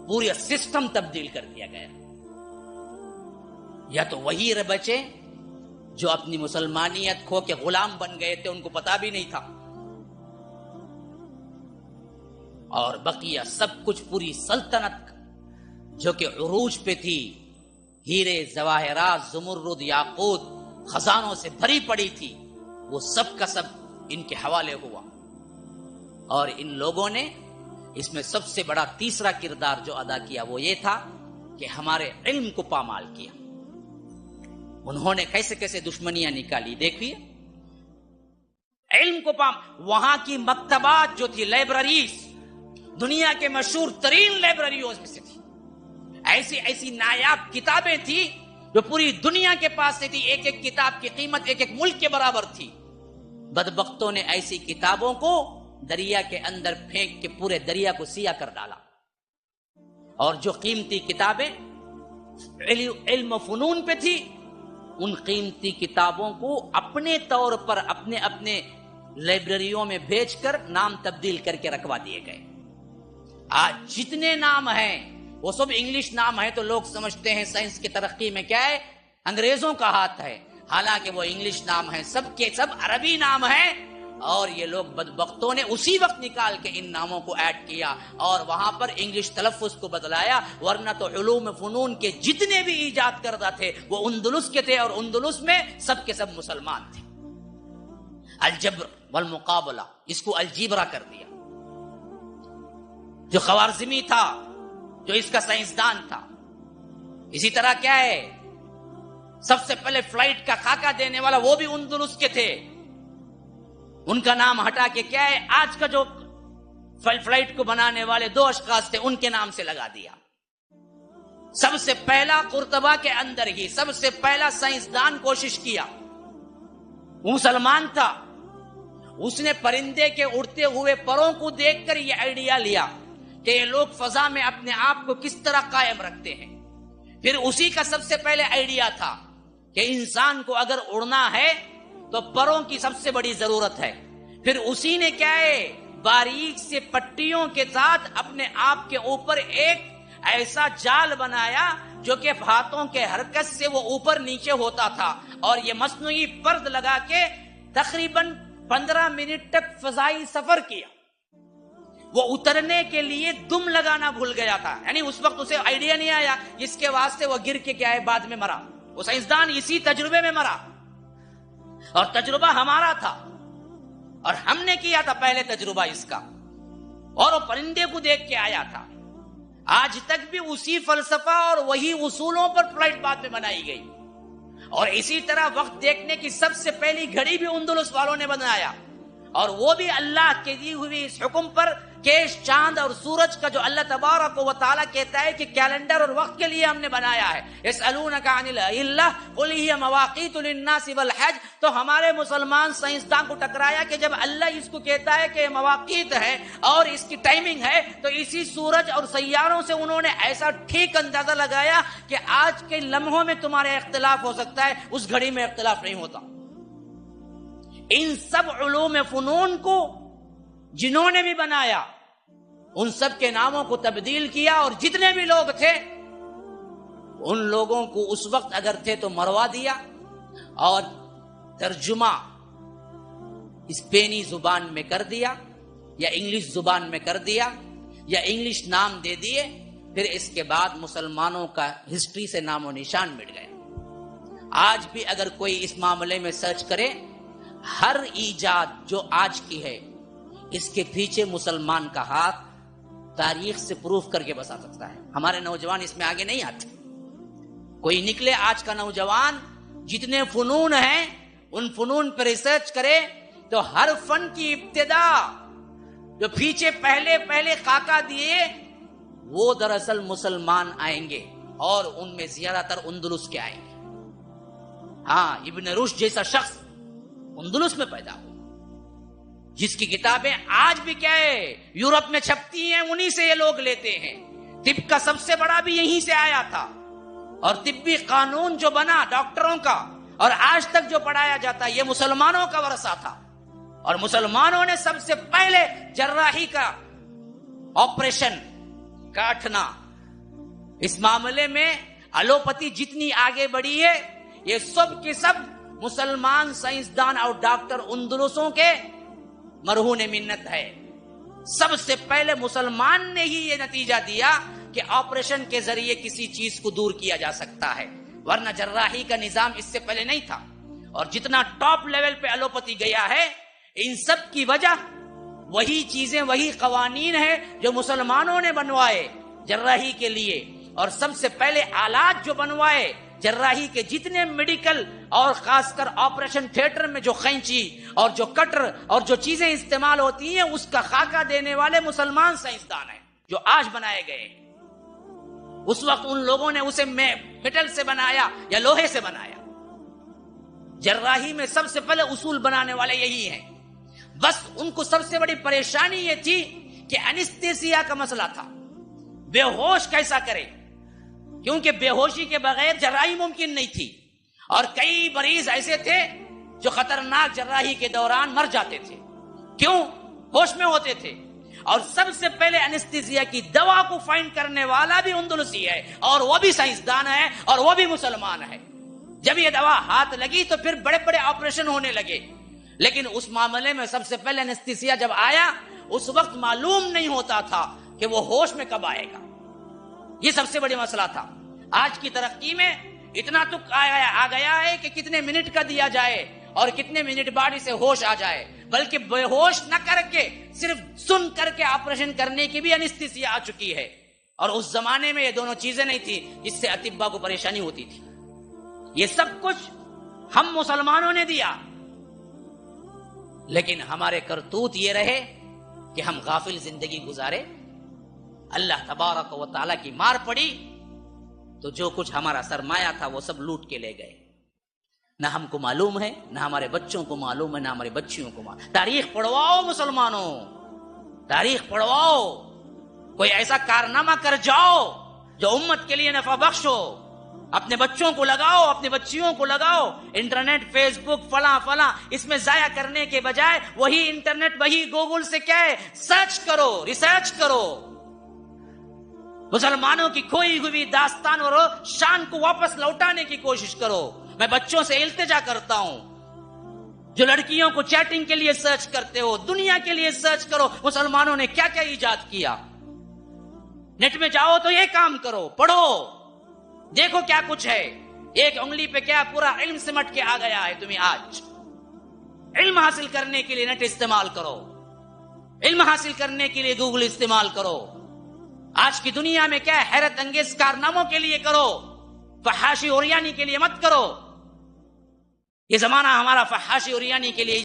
پورا سسٹم تبدیل کر دیا گیا. یا تو وہی بچے جو اپنی مسلمانیت کھو کے غلام بن گئے تھے، ان کو پتا بھی نہیں تھا، اور بقیہ سب کچھ پوری سلطنت جو کہ عروج پہ تھی، ہیرے جواہرات زمرد یاقوت خزانوں سے بھری پڑی تھی، وہ سب کا سب ان کے حوالے ہوا. اور ان لوگوں نے اس میں سب سے بڑا تیسرا کردار جو ادا کیا وہ یہ تھا کہ ہمارے علم کو پامال کیا. انہوں نے کیسے کیسے دشمنیاں نکالی دیکھیے. علم کو وہاں کی مکتبات جو تھی، لائبریریز، دنیا کے مشہور ترین لائبریریوں میں سے تھی. ایسی ایسی نایاب کتابیں تھی جو پوری دنیا کے پاس سے تھی. ایک ایک کتاب کی قیمت ایک ایک ملک کے برابر تھی. بدبختوں نے ایسی کتابوں کو دریا کے اندر پھینک کے پورے دریا کو سیاہ کر ڈالا. اور جو قیمتی کتابیں علم و فنون پہ تھی، ان قیمتی کتابوں کو اپنے طور پر اپنے اپنے لائبریریوں میں بھیج کر نام تبدیل کر کے رکھوا دیے گئے. آج جتنے نام ہیں وہ سب انگلش نام ہے، تو لوگ سمجھتے ہیں سائنس کی ترقی میں کیا ہے، انگریزوں کا ہاتھ ہے. حالانکہ وہ انگلش نام ہیں، سب کے سب عربی نام ہیں. اور یہ لوگ بدبختوں نے اسی وقت نکال کے ان ناموں کو ایڈ کیا اور وہاں پر انگلش تلفظ کو بدلایا. ورنہ تو علوم فنون کے جتنے بھی ایجاد کردہ تھے وہ اندلس کے تھے، اور اندلس میں سب کے سب مسلمان تھے. الجبر والمقابلہ، اس کو الجبرا کر دیا. جو خوارزمی تھا، جو اس کا سائنسدان تھا. اسی طرح کیا ہے، سب سے پہلے فلائٹ کا خاکہ دینے والا وہ بھی اندلس کے تھے. ان کا نام ہٹا کے کیا ہے، آج کا جو فلائٹ کو بنانے والے 2 اشخاص تھے ان کے نام سے لگا دیا. سب سے پہلا قرطبہ کے اندر ہی سب سے پہلا سائنسدان کوشش کیا، مسلمان تھا. اس نے پرندے کے اڑتے ہوئے پروں کو دیکھ کر یہ آئیڈیا لیا کہ یہ لوگ فضا میں اپنے آپ کو کس طرح قائم رکھتے ہیں. پھر اسی کا سب سے پہلے آئیڈیا تھا کہ انسان کو اگر اڑنا ہے تو پروں کی سب سے بڑی ضرورت ہے. پھر اسی نے کیا ہے، باریک سے پٹیوں کے ساتھ اپنے آپ کے اوپر ایک ایسا جال بنایا جو کہ ہاتھوں کے حرکت سے وہ اوپر نیچے ہوتا تھا، اور یہ مصنوعی پرد لگا کے تقریباً 15 منٹ تک فضائی سفر کیا. وہ اترنے کے لیے دم لگانا بھول گیا تھا، یعنی اس وقت اسے آئیڈیا نہیں آیا، جس کے واسطے وہ گر کے کیا ہے بعد میں مرا. وہ سائنسدان اسی تجربے میں مرا. اور تجربہ ہمارا تھا، اور ہم نے کیا تھا پہلے تجربہ اس کا، اور وہ پرندے کو دیکھ کے آیا تھا. آج تک بھی اسی فلسفہ اور وہی اصولوں پر فلائٹ بعد میں بنائی گئی. اور اسی طرح وقت دیکھنے کی سب سے پہلی گھڑی بھی اندلس والوں نے بنایا، اور وہ بھی اللہ کے دی ہوئی اس حکم پر کہ چاند اور سورج کا جو اللہ تبارک و تعالیٰ کہتا ہے کہ کیلنڈر اور وقت کے لیے ہم نے بنایا ہے. یسألونک عن الأہلہ قل ہی مواقیت للناس والحج. تو ہمارے مسلمان سائنسدان کو ٹکرایا کہ جب اللہ اس کو کہتا ہے کہ مواقیت ہے اور اس کی ٹائمنگ ہے، تو اسی سورج اور سیاروں سے انہوں نے ایسا ٹھیک اندازہ لگایا کہ آج کے لمحوں میں تمہارے اختلاف ہو سکتا ہے، اس گھڑی میں اختلاف نہیں ہوتا. ان سب علوم فنون کو جنہوں نے بھی بنایا، ان سب کے ناموں کو تبدیل کیا، اور جتنے بھی لوگ تھے ان لوگوں کو اس وقت اگر تھے تو مروا دیا، اور ترجمہ اسپینی زبان میں کر دیا یا انگلش زبان میں کر دیا یا انگلش نام دے دیے. پھر اس کے بعد مسلمانوں کا ہسٹری سے نام و نشان مٹ گیا. آج بھی اگر کوئی اس معاملے میں سرچ کرے، ہر ایجاد جو آج کی ہے اس کے پیچھے مسلمان کا ہاتھ تاریخ سے پروف کر کے بتا سکتا ہے. ہمارے نوجوان اس میں آگے نہیں آتے. کوئی نکلے آج کا نوجوان، جتنے فنون ہیں ان فنون پر ریسرچ کرے تو ہر فن کی ابتدا جو پیچھے پہلے خاکہ دیے وہ دراصل مسلمان آئیں گے، اور ان میں زیادہ تر اندلس کے آئیں گے. ہاں، ابن رشد جیسا شخص اندلس میں پیدا ہوا، جس کی کتابیں آج بھی کیا ہے یورپ میں چھپتی ہیں، انہی سے یہ لوگ لیتے ہیں. طب کا سب سے بڑا بھی یہیں سے آیا تھا، اور طبی قانون جو بنا ڈاکٹروں کا اور آج تک جو پڑھایا جاتا ہے یہ مسلمانوں کا ورثہ تھا. اور مسلمانوں نے سب سے پہلے جراحی کا آپریشن، کاٹنا، اس معاملے میں الوپیتھی جتنی آگے بڑھی ہے یہ سب کے سب مسلمان سائنسدان اور ڈاکٹر اندلسوں کے مرہون منت ہے. سب سے پہلے مسلمان نے ہی یہ نتیجہ دیا کہ آپریشن کے ذریعے کسی چیز کو دور کیا جا سکتا ہے، ورنہ جراحی کا نظام اس سے پہلے نہیں تھا. اور جتنا ٹاپ لیول پہ الوپیتھی گیا ہے ان سب کی وجہ وہی چیزیں وہی قوانین ہیں جو مسلمانوں نے بنوائے جراحی کے لیے. اور سب سے پہلے آلات جو بنوائے جراحی کے جتنے میڈیکل اور خاص کر آپریشن تھیٹر میں جو قینچی اور جو کٹر اور جو چیزیں استعمال ہوتی ہیں اس کا خاکہ دینے والے مسلمان سائنسدان ہیں جو آج بنائے گئے. اس وقت ان لوگوں نے اسے میٹل سے بنایا یا لوہے سے بنایا. جراحی میں سب سے پہلے اصول بنانے والے یہی ہیں. بس ان کو سب سے بڑی پریشانی یہ تھی کہ انستھیسیا کا مسئلہ تھا. بے ہوش کیسا کرے، کیونکہ بے ہوشی کے بغیر جراحی ممکن نہیں تھی. اور کئی مریض ایسے تھے جو خطرناک جراحی کے دوران مر جاتے تھے. کیوں؟ ہوش میں ہوتے تھے. اور سب سے پہلے انستھیسیا کی دوا کو فائنڈ کرنے والا بھی اندلسی ہے اور وہ بھی سائنسدان ہے اور وہ بھی مسلمان ہے. جب یہ دوا ہاتھ لگی تو پھر بڑے بڑے آپریشن ہونے لگے. لیکن اس معاملے میں سب سے پہلے انستھیسیا جب آیا اس وقت معلوم نہیں ہوتا تھا کہ وہ ہوش میں کب آئے گا. یہ سب سے بڑی مسئلہ تھا. آج کی ترقی میں اتنا تو آ گیا ہے کہ کتنے منٹ کا دیا جائے اور کتنے منٹ بعد اسے ہوش آ جائے، بلکہ بے ہوش نہ کر کے صرف سن کر کے آپریشن کرنے کی بھی انستھیسیا آ چکی ہے. اور اس زمانے میں یہ دونوں چیزیں نہیں تھی جس سے اطباء کو پریشانی ہوتی تھی. یہ سب کچھ ہم مسلمانوں نے دیا، لیکن ہمارے کرتوت یہ رہے کہ ہم غافل زندگی گزارے. اللہ تبارک و تعالیٰ کی مار پڑی تو جو کچھ ہمارا سرمایہ تھا وہ سب لوٹ کے لے گئے. نہ ہم کو معلوم ہے، نہ ہمارے بچوں کو معلوم ہے، نہ ہماری بچیوں کو معلوم. تاریخ پڑھواؤ مسلمانوں، تاریخ پڑھواؤ. کوئی ایسا کارنامہ کر جاؤ جو امت کے لیے نفع بخش ہو. اپنے بچوں کو لگاؤ، اپنی بچیوں کو لگاؤ. انٹرنیٹ، فیس بک، فلاں فلاں اس میں ضائع کرنے کے بجائے وہی انٹرنیٹ، وہی گوگل سے کیا ہے سرچ کرو، ریسرچ کرو. مسلمانوں کی کھوئی ہوئی داستان اور شان کو واپس لوٹانے کی کوشش کرو. میں بچوں سے التجا کرتا ہوں جو لڑکیوں کو چیٹنگ کے لیے سرچ کرتے ہو، دنیا کے لیے سرچ کرو مسلمانوں نے کیا کیا ایجاد کیا. نیٹ میں جاؤ تو یہ کام کرو، پڑھو، دیکھو کیا کچھ ہے. ایک انگلی پہ کیا پورا علم سمٹ کے آ گیا ہے تمہیں. آج علم حاصل کرنے کے لیے نیٹ استعمال کرو، علم حاصل کرنے کے لیے گوگل استعمال کرو. آج کی دنیا میں کیا حیرت انگیز کارناموں کے لیے کرو، فحاشی اوریانی کے لیے مت کرو. یہ زمانہ ہمارا فحاشی اوریانی کے لیے